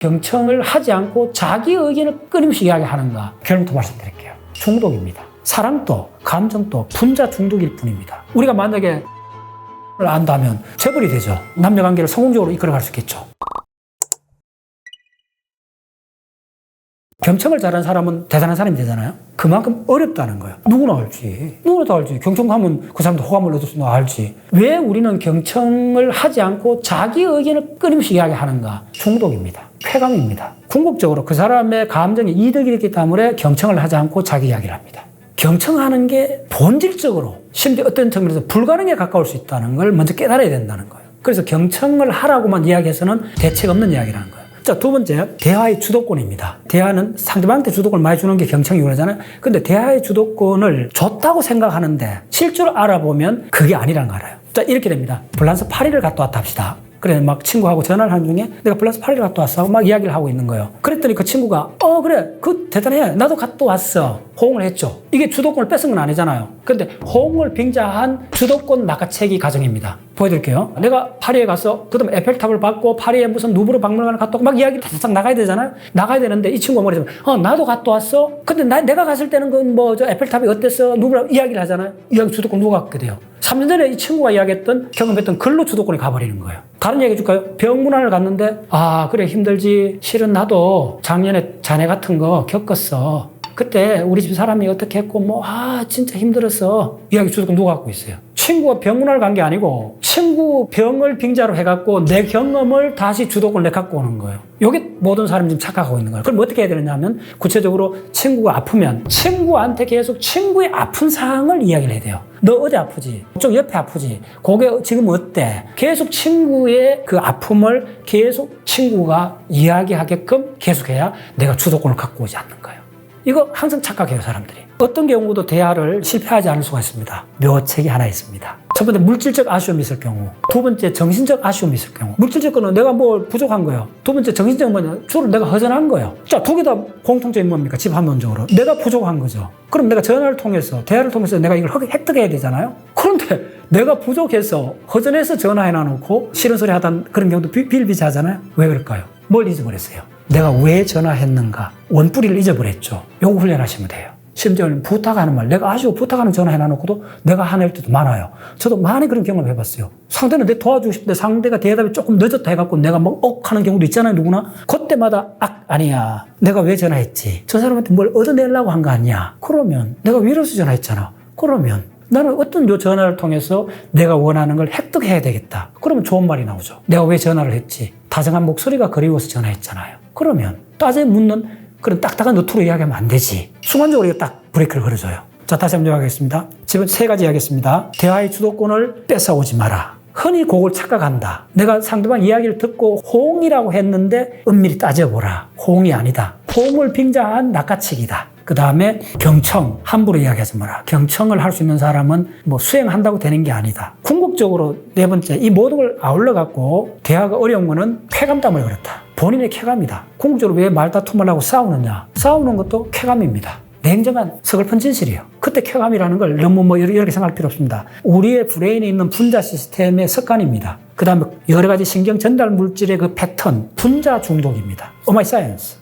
경청을 하지 않고 자기 의견을 끊임없이 이야기하는가? 결론부터 말씀드릴게요. 중독입니다. 사랑도 감정도 분자 중독일 뿐입니다. 우리가 만약에 안다면 재벌이 되죠. 남녀관계를 성공적으로 이끌어갈 수 있겠죠. 경청을 잘하는 사람은 대단한 사람이 되잖아요. 그만큼 어렵다는 거예요. 누구나 알지. 누구나 다 알지. 경청하면 그 사람도 호감을 얻을 수 있는 거 알지. 왜 우리는 경청을 하지 않고 자기 의견을 끊임없이 이야기하는가? 중독입니다. 쾌감입니다. 궁극적으로 그 사람의 감정에 이득이 있기 때문에 경청을 하지 않고 자기 이야기를 합니다. 경청하는 게 본질적으로 심지어 어떤 측면에서 불가능에 가까울 수 있다는 걸 먼저 깨달아야 된다는 거예요. 그래서 경청을 하라고만 이야기해서는 대책 없는 이야기라는 거예요. 자, 두 번째, 대화의 주도권입니다. 대화는 상대방한테 주도권을 많이 주는 게 경청이라고 그러잖아요. 근데 대화의 주도권을 줬다고 생각하는데 실제로 알아보면 그게 아니라는 거 알아요. 자, 이렇게 됩니다. 프랑스 파리를 갔다 왔다 합시다. 그래, 막 친구하고 전화를 하는 중에 내가 프랑스 파리를 갔다 왔어 하고 막 이야기를 하고 있는 거예요. 그랬더니 그 친구가 그래, 그 대단해. 나도 갔다 왔어. 호응을 했죠. 이게 주도권을 뺏은 건 아니잖아요. 근데 호응을 빙자한 주도권 낚아채기 과정입니다. 보여드릴게요. 내가 파리에 가서 그다음에 에펠탑을 받고 파리에 무슨 루브르 박물관을 갔다 오고 막 이야기 다싹 나가야 되잖아요. 나가야 되는데 이 친구가 뭐냐면 나도 갔다 왔어. 근데 내가 갔을 때는 그 뭐 저 에펠탑이 어땠어? 루브르 이야기를 하잖아요. 이야기 주도권 누가 갖게 돼요? 3년 전에 이 친구가 이야기했던 경험했던 글로 주도권이 가버리는 거예요. 다른 얘기 해줄까요? 병문안을 갔는데 그래 힘들지. 실은 나도 작년에 자네 같은 거 겪었어. 그때 우리 집 사람이 어떻게 했고 진짜 힘들었어. 이야기 주도권 누가 갖고 있어요? 친구가 병문안을 간 게 아니고 친구 병을 빙자로 해갖고 내 경험을 다시 주도권을 내 갖고 오는 거예요. 이게 모든 사람이 지금 착각하고 있는 거예요. 그럼 어떻게 해야 되느냐면 구체적으로 친구가 아프면 친구한테 계속 친구의 아픈 상황을 이야기를 해야 돼요. 너 어디 아프지? 좀 옆에 아프지? 그게 지금 어때? 계속 친구의 그 아픔을 계속 친구가 이야기하게끔 계속해야 내가 주도권을 갖고 오지 않는 거예요. 이거 항상 착각해요, 사람들이. 어떤 경우도 대화를 실패하지 않을 수가 있습니다. 묘책이 하나 있습니다. 첫 번째, 물질적 아쉬움이 있을 경우. 두 번째, 정신적 아쉬움이 있을 경우. 물질적 거는 내가 뭘 부족한 거예요. 두 번째, 정신적 뭐냐? 주로 내가 허전한 거예요. 자, 두 개 다 공통점이 뭡니까? 집합론적으로. 내가 부족한 거죠. 그럼 내가 전화를 통해서, 대화를 통해서 내가 이걸 획득해야 되잖아요? 그런데 내가 부족해서, 허전해서 전화해 놔놓고 싫은 소리 하던 그런 경우도 비일비재하잖아요? 왜 그럴까요? 뭘 잊어버렸어요? 내가 왜 전화했는가? 원뿌리를 잊어버렸죠. 요거 훈련하시면 돼요. 심지어는 부탁하는 말, 내가 아쉬워 부탁하는 전화 해놔놓고도 내가 화낼 때도 많아요. 저도 많이 그런 경험을 해봤어요. 상대는 내 도와주고 싶은데 상대가 대답이 조금 늦었다 해갖고 내가 막 하는 경우도 있잖아요, 누구나. 그때마다 아니야. 내가 왜 전화했지? 저 사람한테 뭘 얻어내려고 한 거 아니야? 그러면 내가 위로서 전화했잖아. 그러면 나는 어떤 요 전화를 통해서 내가 원하는 걸 획득해야 되겠다. 그러면 좋은 말이 나오죠. 내가 왜 전화를 했지? 다정한 목소리가 그리워서 전화했잖아요. 그러면 따져 묻는 그런 딱딱한 너투로 이야기하면 안 되지. 순간적으로 이거 딱 브레이크를 걸어줘요. 자, 다시 한번 이야기하겠습니다. 지금 세 가지 이야기했습니다. 대화의 주도권을 뺏어오지 마라. 흔히 그걸 착각한다. 내가 상대방 이야기를 듣고 호응이라고 했는데 엄밀히 따져보라. 호응이 아니다. 호응을 빙자한 낚아채기다. 그 다음에 경청, 함부로 이야기하지 마라. 경청을 할 수 있는 사람은 수행한다고 되는 게 아니다. 궁극적으로 네 번째, 이 모든 걸 아울러 갖고 대화가 어려운 거는 쾌감 때문에 그렇다. 본인의 쾌감이다. 궁극적으로 왜 말다툼을 하고 싸우느냐? 싸우는 것도 쾌감입니다. 냉정한 서글픈 진실이에요. 그때 쾌감이라는 걸 너무 이렇게 생각할 필요 없습니다. 우리의 브레인에 있는 분자 시스템의 습관입니다. 그 다음에 여러 가지 신경 전달 물질의 그 패턴, 분자 중독입니다. 오마이 사이언스.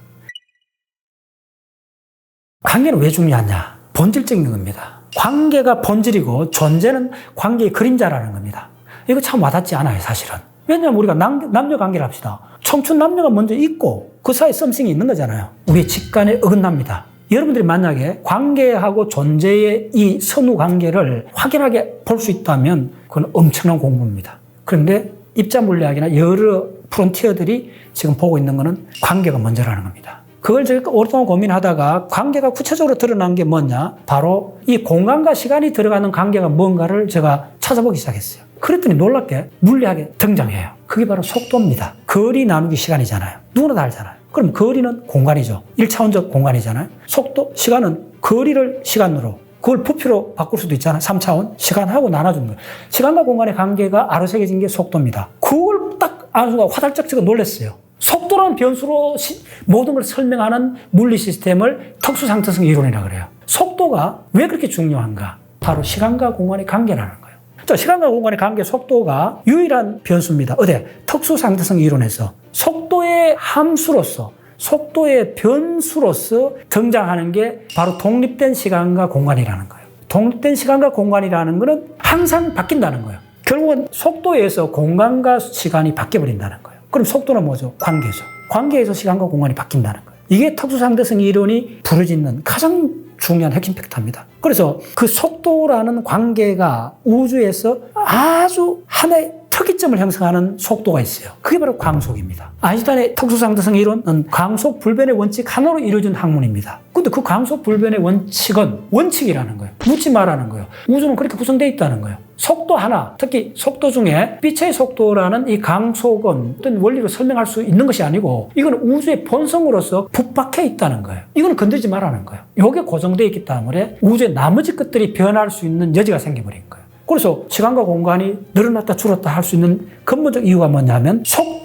관계는 왜 중요하냐? 본질적인 겁니다. 관계가 본질이고 존재는 관계의 그림자라는 겁니다. 이거 참 와닿지 않아요, 사실은. 왜냐하면 우리가 남녀 관계를 합시다. 청춘 남녀가 먼저 있고 그 사이에 썸씽이 있는 거잖아요. 우리의 직관에 어긋납니다. 여러분들이 만약에 관계하고 존재의 이 선후 관계를 확연하게 볼 수 있다면 그건 엄청난 공부입니다. 그런데 입자 물리학이나 여러 프론티어들이 지금 보고 있는 거는 관계가 먼저라는 겁니다. 그걸 제가 오랫동안 고민하다가 관계가 구체적으로 드러난 게 뭐냐? 바로 이 공간과 시간이 들어가는 관계가 뭔가를 제가 찾아보기 시작했어요. 그랬더니 놀랍게 물리학에 등장해요. 그게 바로 속도입니다. 거리 나누기 시간이잖아요. 누구나 다 알잖아요. 그럼 거리는 공간이죠. 1차원적 공간이잖아요. 속도, 시간은 거리를 시간으로, 그걸 부피로 바꿀 수도 있잖아요. 3차원. 시간하고 나눠주는 거예요. 시간과 공간의 관계가 아로새겨진 게 속도입니다. 그걸 딱 아는 순간 화달짝 제가 놀랐어요. 속도라는 변수로 모든 걸 설명하는 물리 시스템을 특수상대성 이론이라고 그래요. 속도가 왜 그렇게 중요한가? 바로 시간과 공간의 관계라는 거예요. 자, 시간과 공간의 관계 속도가 유일한 변수입니다. 어디? 특수상대성 이론에서 속도의 함수로서 속도의 변수로서 등장하는 게 바로 독립된 시간과 공간이라는 거예요. 독립된 시간과 공간이라는 거는 항상 바뀐다는 거예요. 결국은 속도에서 공간과 시간이 바뀌어버린다는 거예요. 그럼 속도는 뭐죠? 관계죠. 관계에서 시간과 공간이 바뀐다는 거예요. 이게 특수상대성 이론이 부르짖는 가장 중요한 핵심 팩터입니다. 그래서 그 속도라는 관계가 우주에서 아주 하나의 특이점을 형성하는 속도가 있어요. 그게 바로 광속입니다. 아인슈타인의 특수상대성 이론은 광속 불변의 원칙 하나로 이루어진 학문입니다. 근데 그 광속 불변의 원칙은 원칙이라는 거예요. 묻지 말라는 거예요. 우주는 그렇게 구성되어 있다는 거예요. 속도 하나, 특히 속도 중에 빛의 속도라는 이 강속은 어떤 원리로 설명할 수 있는 것이 아니고 이건 우주의 본성으로서 붙박혀 있다는 거예요. 이건 건드리지 말라는 거예요. 이게 고정되어 있기 때문에 우주의 나머지 것들이 변할 수 있는 여지가 생겨버린 거예요. 그래서 시간과 공간이 늘어났다 줄었다 할 수 있는 근본적 이유가 뭐냐면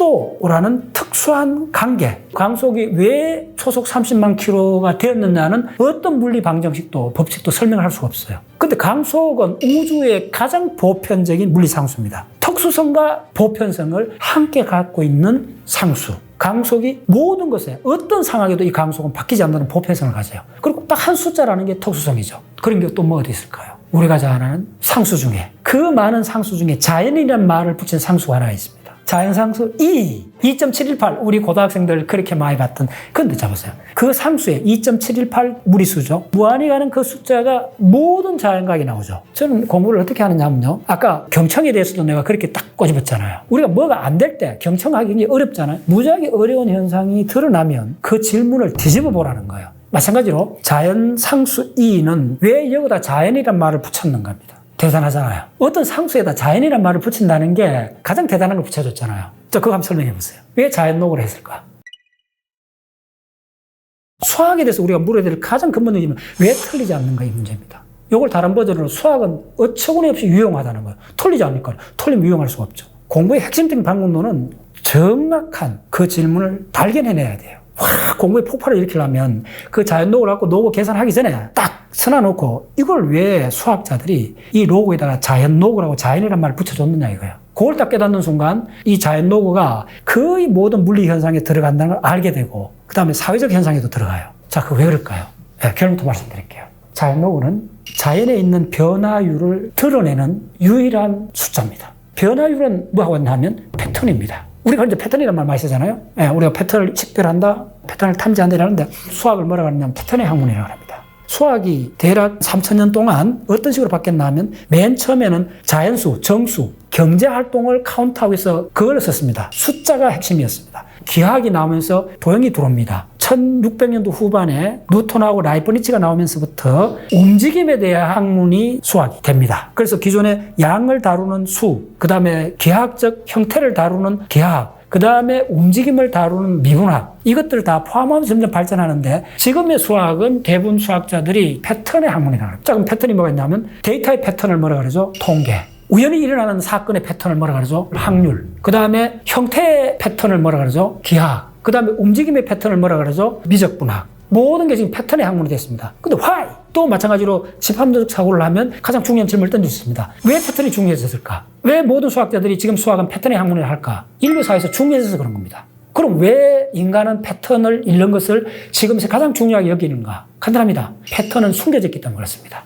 속도라는 특수한 관계, 광속이 왜 초속 30만 킬로가 되었느냐는 어떤 물리 방정식도 법칙도 설명을 할 수가 없어요. 근데 광속은 우주의 가장 보편적인 물리 상수입니다. 특수성과 보편성을 함께 갖고 있는 상수. 광속이 모든 것에 어떤 상황에도 이 광속은 바뀌지 않는 보편성을 가져요. 그리고 딱 한 숫자라는 게 특수성이죠. 그런 게 또 뭐 어디 있을까요? 우리가 잘 아는 상수 중에 그 많은 상수 중에 자연이라는 말을 붙인 상수가 하나 있습니다. 자연상수 2.718 우리 고등학생들 그렇게 많이 봤던 그런데 잡으세요. 그 상수에 2.718 무리수죠. 무한히 가는 그 숫자가 모든 자연각이 나오죠. 저는 공부를 어떻게 하느냐면요. 아까 경청에 대해서도 내가 그렇게 딱 꼬집었잖아요. 우리가 뭐가 안 될 때 경청하기 굉장히 어렵잖아요. 무지하게 어려운 현상이 드러나면 그 질문을 뒤집어 보라는 거예요. 마찬가지로 자연상수 2는 왜 여기다 자연이란 말을 붙였는가 합니다. 대단하잖아요. 어떤 상수에다 자연이란 말을 붙인다는 게 가장 대단한 걸 붙여줬잖아요. 자, 그거 한번 설명해 보세요. 왜 자연녹을 했을까? 수학에 대해서 우리가 물어야 될 가장 근본적인 질문은 왜 틀리지 않는가 이 문제입니다. 이걸 다른 버전으로 수학은 어처구니 없이 유용하다는 거예요. 틀리지 않으니까 틀리면 유용할 수가 없죠. 공부의 핵심적인 방법론은 정확한 그 질문을 발견해내야 돼요. 공부에 폭발을 일으키려면 그 자연녹을 갖고 로고 계산하기 전에 딱 써놔놓고 이걸 왜 수학자들이 이 로고에다가 자연녹이라고 자연이란 말을 붙여줬느냐 이거예요. 그걸 딱 깨닫는 순간 이 자연녹가 거의 모든 물리 현상에 들어간다는 걸 알게 되고 그 다음에 사회적 현상에도 들어가요. 자, 그거 왜 그럴까요? 네, 결론부터 말씀드릴게요. 자연녹은 자연에 있는 변화율을 드러내는 유일한 숫자입니다. 변화율은 뭐하고 있냐면 패턴입니다. 우리가 이제 패턴이라는 말 많이 쓰잖아요. 예, 우리가 패턴을 식별한다, 패턴을 탐지한다 이러는데 수학을 뭐라고 하냐면 패턴의 학문이라고 합니다. 수학이 대략 3,000년 동안 어떤 식으로 바뀌었나 하면 맨 처음에는 자연수, 정수, 경제활동을 카운트하고 있어 그걸 썼습니다. 숫자가 핵심이었습니다. 기하학이 나오면서 도형이 들어옵니다. 1600년도 후반에 뉴턴하고 라이프니츠가 나오면서부터 움직임에 대한 학문이 수학이 됩니다. 그래서 기존에 양을 다루는 수, 그 다음에 기하학적 형태를 다루는 기하학, 그 다음에 움직임을 다루는 미분학, 이것들을 다 포함하면서 점점 발전하는데 지금의 수학은 대부분 수학자들이 패턴의 학문이라고 합니다. 자, 그럼 패턴이 뭐가 있냐면 데이터의 패턴을 뭐라 그러죠? 통계. 우연히 일어나는 사건의 패턴을 뭐라 그러죠? 확률. 그 다음에 형태의 패턴을 뭐라 그러죠? 기하학. 그 다음에 움직임의 패턴을 뭐라 그러죠? 미적분학. 모든 게 지금 패턴의 학문이 됐습니다. 근데 why? 또 마찬가지로 집합론적 사고를 하면 가장 중요한 질문을 던질 수 있습니다. 왜 패턴이 중요해졌을까? 왜 모든 수학자들이 지금 수학은 패턴의 학문을 할까? 인류사에서 중요해져서 그런 겁니다. 그럼 왜 인간은 패턴을 잃는 것을 지금 가장 중요하게 여기는가? 간단합니다. 패턴은 숨겨졌기 때문에 그렇습니다.